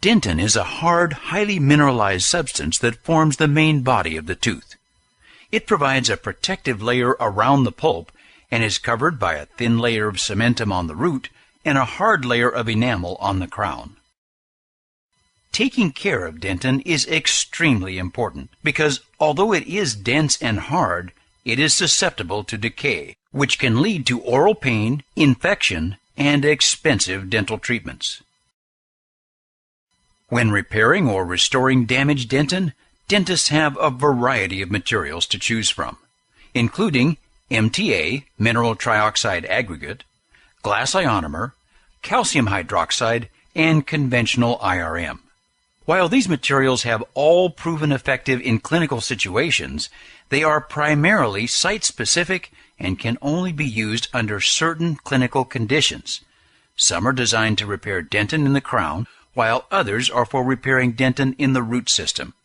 Dentin is a hard, highly mineralized substance that forms the main body of the tooth. It provides a protective layer around the pulp and is covered by a thin layer of cementum on the root and a hard layer of enamel on the crown. Taking care of dentin is extremely important because although it is dense and hard, it is susceptible to decay, which can lead to oral pain, infection, and expensive dental treatments. When repairing or restoring damaged dentin, dentists have a variety of materials to choose from, including MTA, mineral trioxide aggregate, glass ionomer, calcium hydroxide, and conventional IRM. While these materials have all proven effective in clinical situations, they are primarily site-specific and can only be used under certain clinical conditions. Some are designed to repair dentin in the crown, while others are for repairing dentin in the root system.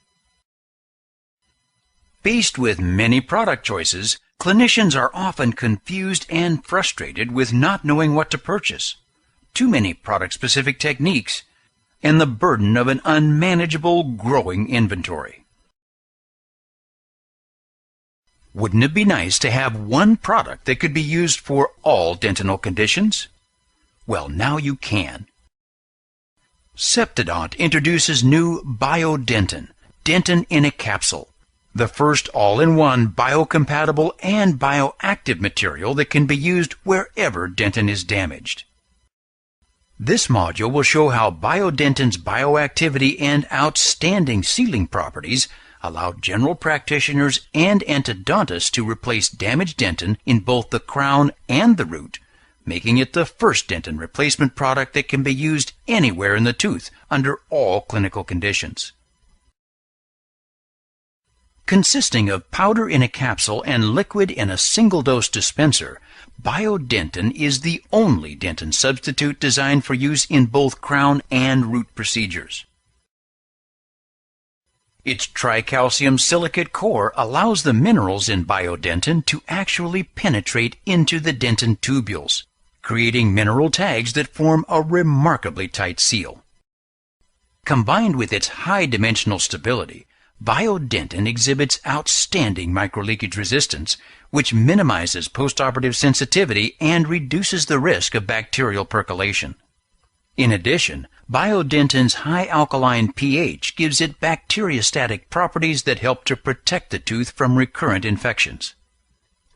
Faced with many product choices, clinicians are often confused and frustrated with not knowing what to purchase, too many product-specific techniques, and the burden of an unmanageable growing inventory. Wouldn't it be nice to have one product that could be used for all dentinal conditions? Well, now you can. Septodont introduces new Biodentine, Dentin in a capsule, the first all-in-one biocompatible and bioactive material that can be used wherever dentin is damaged. This module will show how Biodentine's bioactivity and outstanding sealing properties allow general practitioners and endodontists to replace damaged dentin in both the crown and the root, making it the first dentin replacement product that can be used anywhere in the tooth under all clinical conditions. Consisting of powder in a capsule and liquid in a single-dose dispenser, Biodentine is the only dentin substitute designed for use in both crown and root procedures. Its tricalcium silicate core allows the minerals in Biodentine to actually penetrate into the dentin tubules, creating mineral tags that form a remarkably tight seal. Combined with its high dimensional stability, Biodentine exhibits outstanding microleakage resistance, which minimizes postoperative sensitivity and reduces the risk of bacterial percolation. In addition, Biodentine's high alkaline pH gives it bacteriostatic properties that help to protect the tooth from recurrent infections.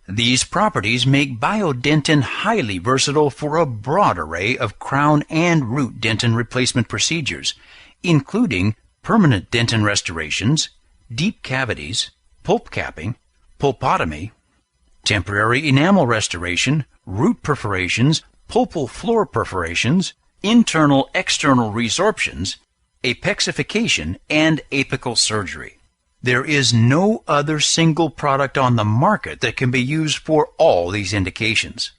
These properties make Biodentine highly versatile for a broad array of crown and root dentin replacement procedures, including permanent dentin restorations, deep cavities, pulp capping, pulpotomy, temporary enamel restoration, root perforations, pulpal floor perforations, internal-external resorptions, apexification, and apical surgery. There is no other single product on the market that can be used for all these indications.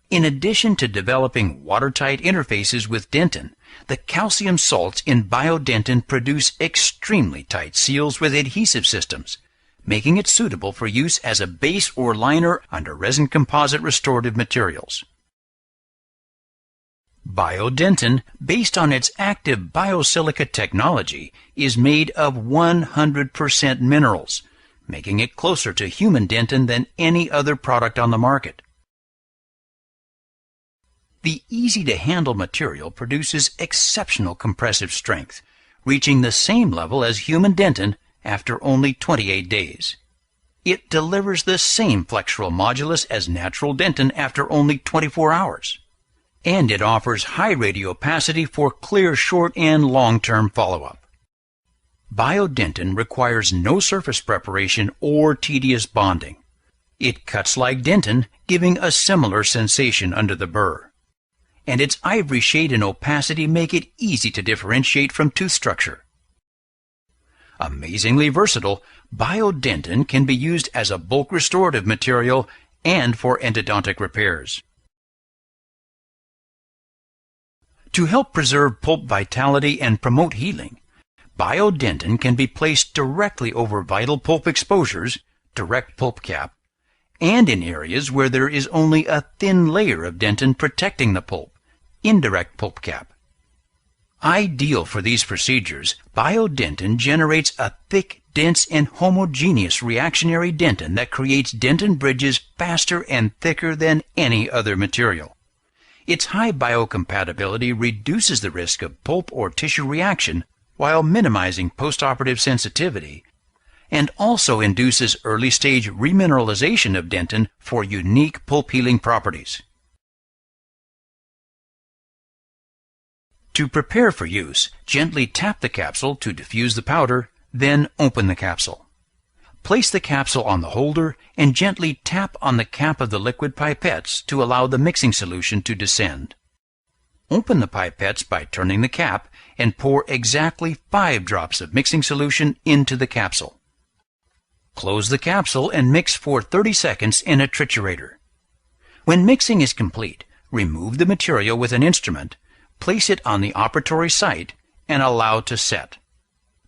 In addition to developing watertight interfaces with dentin, the calcium salts in Biodentine produce extremely tight seals with adhesive systems, making it suitable for use as a base or liner under resin composite restorative materials. Biodentine, based on its active biosilica technology, is made of 100% minerals, making it closer to human dentin than any other product on the market. The easy-to-handle material produces exceptional compressive strength, reaching the same level as human dentin after only 28 days. It delivers the same flexural modulus as natural dentin after only 24 hours. And it offers high radiopacity for clear short and long-term follow-up. Biodentine requires no surface preparation or tedious bonding. It cuts like dentin, giving a similar sensation under the burr. And its ivory shade and opacity make it easy to differentiate from tooth structure. Amazingly versatile, Biodentine can be used as a bulk restorative material and for endodontic repairs. To help preserve pulp vitality and promote healing, Biodentine can be placed directly over vital pulp exposures, direct pulp cap, and in areas where there is only a thin layer of dentin protecting the pulp, indirect pulp cap. Ideal for these procedures, Biodentin generates a thick, dense, and homogeneous reactionary dentin that creates dentin bridges faster and thicker than any other material. Its high biocompatibility reduces the risk of pulp or tissue reaction while minimizing postoperative sensitivity, and also induces early-stage remineralization of dentin for unique pulp healing properties. To prepare for use, gently tap the capsule to diffuse the powder, then open the capsule. Place the capsule on the holder and gently tap on the cap of the liquid pipettes to allow the mixing solution to descend. Open the pipettes by turning the cap and pour exactly 5 drops of mixing solution into the capsule. Close the capsule and mix for 30 seconds in a triturator. When mixing is complete, remove the material with an instrument, place it on the operatory site, and allow to set.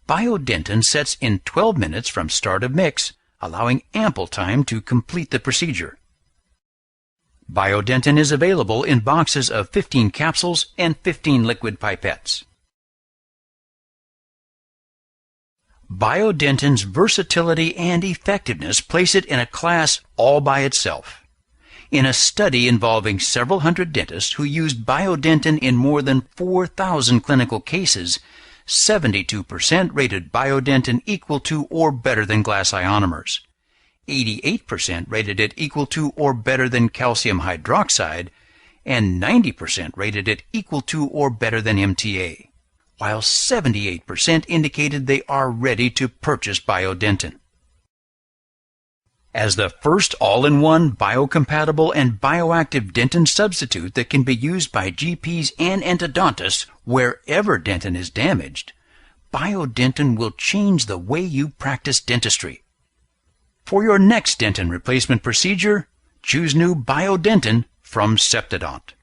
Biodentin sets in 12 minutes from start of mix, allowing ample time to complete the procedure. Biodentin is available in boxes of 15 capsules and 15 liquid pipettes. Biodentin's versatility and effectiveness place it in a class all by itself. In a study involving several hundred dentists who used Biodentin in more than 4,000 clinical cases, 72% rated Biodentin equal to or better than glass ionomers. 88% rated it equal to or better than calcium hydroxide, and 90% rated it equal to or better than MTA, while 78% indicated they are ready to purchase Biodentin. As the first all-in-one biocompatible and bioactive dentin substitute that can be used by GPs and endodontists wherever dentin is damaged, Biodentin will change the way you practice dentistry. For your next dentin replacement procedure, choose new Biodentin from Septodont.